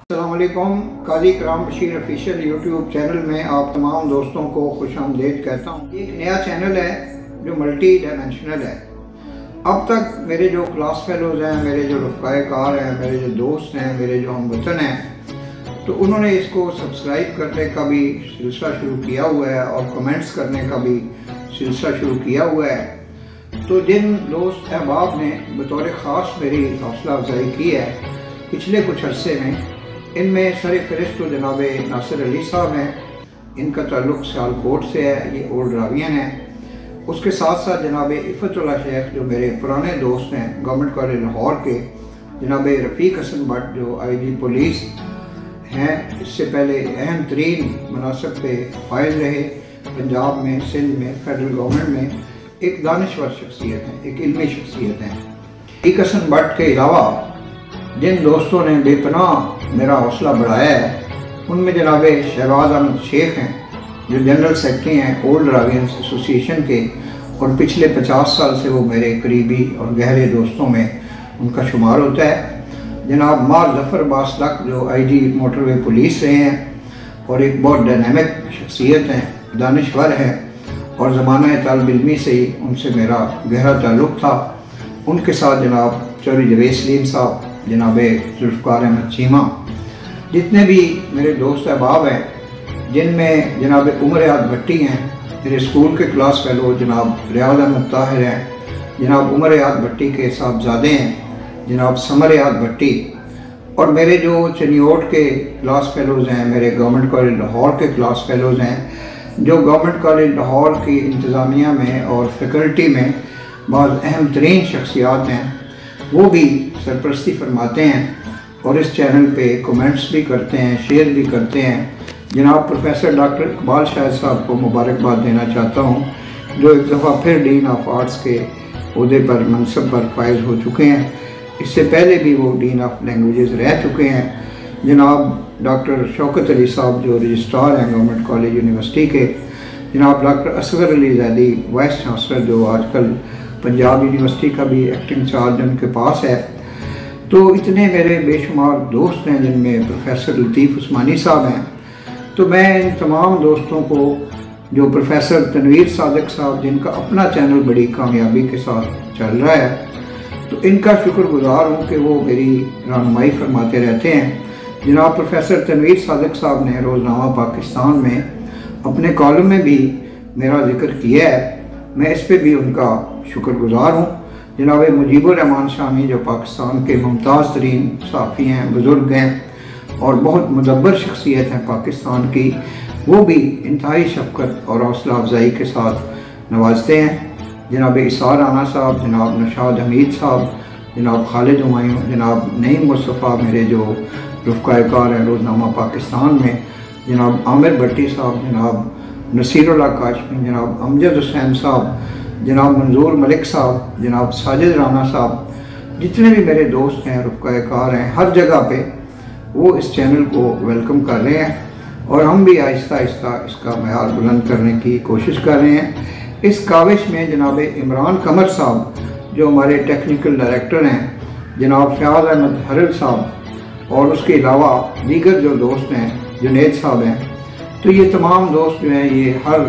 अस्सलामुअलैकुम। काजी कराम Bashir official YouTube channel में आप तमाम दोस्तों को खुशामदीद कहता हूँ। एक नया चैनल है जो मल्टी डायमेंशनल है। अब तक मेरे जो क्लास फेलोज हैं, मेरे जो रफ़ाए कार हैं, मेरे जो दोस्त हैं, मेरे जो हमवतन हैं, तो उन्होंने इसको सब्सक्राइब करने का भी सिलसिला शुरू किया हुआ है और कमेंट्स करने का भी सिलसिला शुरू किया हुआ है। तो जिन दोस्त अहबाब ने बतौर ख़ास मेरी हौसला अफजाई की है पिछले कुछ अरसे में, इनमें सर फहरिस्त तो जनाब नासिर अली साहब हैं, इनका ताल्लुक़ सियालकोट से है, ये ओल्ड रावियन है। उसके साथ साथ जनाब इफ़तुल्लाह शेख जो मेरे पुराने दोस्त हैं गवर्नमेंट कॉलेज लाहौर के, जनाब रफ़ीक हसन भट्ट जो IG पुलिस हैं, इससे पहले अहम तरीन मनासब पे फाइज रहे पंजाब में, सिंध में, फेडरल गवर्नमेंट में, एक दानिश्वर शख्सियत हैं, एक इल्मी शख्सियत हैं। रफ़ीक हसन भट्ट के अलावा जिन दोस्तों ने बेपनाह मेरा हौसला बढ़ाया है, उनमें जनाब शहबाज अहमद शेख हैं जो जनरल सेक्रेटरी हैं ओल्ड रावियंस एसोसिएशन के, और पिछले 50 साल से वो मेरे करीबी और गहरे दोस्तों में उनका शुमार होता है। जनाब मार जफ़र बासलक जो IG मोटरवे पुलिस रहे हैं और एक बहुत डायनामिक शख्सियत हैं, दानिश्वर हैं, और ज़माना तालिब इल्मी से ही उनसे मेरा गहरा ताल्लुक़ था। उनके साथ जनाब चौधरी जवेद सलीम साहब, जनाब जुल्फ़िकार अहमद चीमा, जितने भी मेरे दोस्त अहबाब हैं, जिनमें जनाब उमर याद भट्टी हैं, मेरे स्कूल के क्लास फेलो जनाब रियाज अहमद ताहिर हैं, जनाब उमर याद भट्टी के साहबजादे हैं जनाब समर याद भट्टी, और मेरे जो चनियोट के क्लास फेलोज़ हैं, मेरे गवर्नमेंट कॉलेज लाहौर के क्लास फेलोज़ हैं, जो गवर्नमेंट कॉलेज लाहौर की इंतज़ामिया में और फैकल्टी में बाज़ अहम तरीन शख्सियात हैं, वो भी सरपरस्ती फरमाते हैं और इस चैनल पे कमेंट्स भी करते हैं, शेयर भी करते हैं। जनाब प्रोफेसर डॉक्टर इकबाल शाहिद साहब को मुबारकबाद देना चाहता हूँ, जो एक दफ़ा फिर डीन ऑफ आर्ट्स के ओहदे पर मनसब पर फाइज हो चुके हैं। इससे पहले भी वो डीन ऑफ लैंग्वेजेस रह चुके हैं। जनाब डॉक्टर शौकत अली साहब जो रजिस्ट्रार हैं गवर्नमेंट कॉलेज यूनिवर्सिटी के, जनाब doctor Asghar Ali Zaidi vice chancellor जो आजकल पंजाब यूनिवर्सिटी का भी एक्टिंग चार्ज उनके पास है। तो इतने मेरे बेशुमार दोस्त हैं, जिनमें प्रोफेसर लतीफ़ उस्मानी साहब हैं। तो मैं इन तमाम दोस्तों को, जो प्रोफेसर तनवीर सादिक साहब जिनका अपना चैनल बड़ी कामयाबी के साथ चल रहा है, तो इनका शुक्रगुजार हूँ कि वो मेरी रहनुमाई फरमाते रहते हैं। जनाब प्रोफेसर तनवीर सादिक साहब ने रोज़नामा पाकिस्तान में अपने कॉलम में भी मेरा जिक्र किया है, मैं इस पर भी उनका शुक्रगुजार हूँ। जनाब मुजीबुर रहमान शामी जो पाकिस्तान के मुमताज़ तरीन सहाफ़ी हैं, बुज़ुर्ग हैं और बहुत मुदब्बर शख्सियत हैं पाकिस्तान की, वो भी इंतहाई शफ़क़त और हौसला अफजाई के साथ नवाजते हैं। जनाब इसार राना साहब, जनाब नशाद हमीद साहब, जनाब खालिद हुमायूं, जनाब नईम मुस्तफ़ा मेरे जो रफ़ाए कार हैं रोज़नामा पाकिस्तान में, जनाब आमिर भट्टी साहब, जनाब नसीरुल्लाह काशमी, जनाब अमजद हुसैन साहब, जनाब मंजूर मलिक साहब, जनाब साजिद राना साहब, जितने भी मेरे दोस्त हैं रफ़ाए कार हैं, हर जगह पे वो इस चैनल को वेलकम कर रहे हैं और हम भी आहिस्ता आहिस्ता इसका मयार बुलंद करने की कोशिश कर रहे हैं। इस काविश में जनाब इमरान कमर साहब जो हमारे टेक्निकल डायरेक्टर हैं, जनाब फ़याज़ अहमद हरल साहब, और उसके अलावा दीगर जो दोस्त हैं जुनेद साहब हैं, तो ये तमाम दोस्त जो हैं ये हर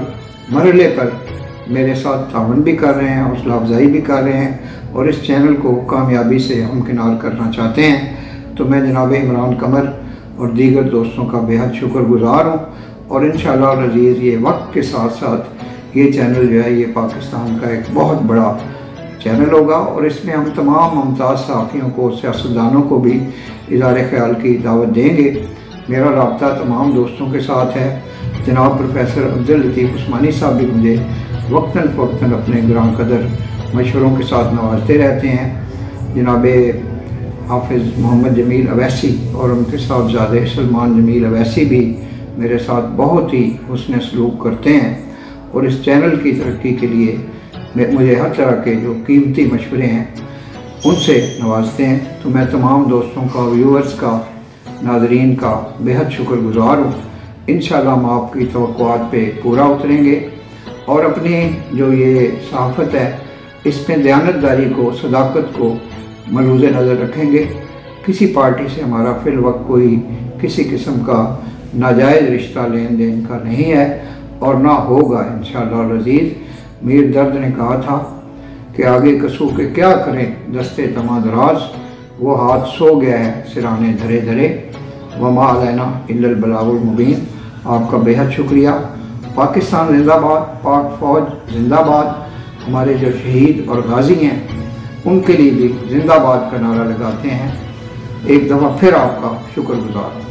मरहले पर मेरे साथ तावन भी कर रहे हैं, हौसला अफजाई भी कर रहे हैं और इस चैनल को कामयाबी से हमकिनार करना चाहते हैं। तो मैं जनाब इमरान कमर और दीगर दोस्तों का बेहद शुक्रगुजार हूँ और इंशाअल्लाह अज़ीज़ ये वक्त के साथ साथ ये चैनल जो है ये पाकिस्तान का एक बहुत बड़ा चैनल होगा और इसमें हम तमाम मुमताज़ सहाफ़ियों को, सियासतदानों को भी इज़हार ख्याल की दावत देंगे। मेरा रब्ता तमाम दोस्तों के साथ है। जनाब प्रोफेसर अब्दुल लतीफ़ उस्मानी साहब भी मुझे वक्तन फ़वक्तन अपने ग्रां कदर मशवरों के साथ नवाजते रहते हैं। जनाब हाफिज़ मोहम्मद जमील अवैसी और उनके साहबजादे सलमान जमील अवैसी भी मेरे साथ बहुत ही हुस्न सलूक करते हैं और इस चैनल की तरक्की के लिए मुझे हर तरह के जो कीमती मशवरे हैं उनसे नवाजते हैं। तो मैं तमाम दोस्तों का, व्यूअर्स का, नाज़रीन का बेहद शुक्रगुजार हूँ। इंशाअल्लाह हम आपकी तवक्कुआत पे पूरा उतरेंगे और अपनी जो ये सहाफ़त है इसमें दयानतदारी को, सदाकत को मलूज़ नज़र रखेंगे। किसी पार्टी से हमारा फिल वक्त कोई किसी किस्म का नाजायज़ रिश्ता लेन देन का नहीं है और ना होगा इंशाअल्लाह अज़ीज़। मीर दर्द ने कहा था कि आगे कसू के क्या करें दस्ते तमादराज, वो हाथ सो गया है सिराने धरे धरे। वमा अलैना इल्लल बलागुल मुबीन। आपका बेहद शुक्रिया। पाकिस्तान जिंदाबाद, पाक फ़ौज जिंदाबाद। हमारे जो शहीद और गाजी हैं उनके लिए भी जिंदाबाद का नारा लगाते हैं। एक दफ़ा फिर आपका शुक्रगुजार।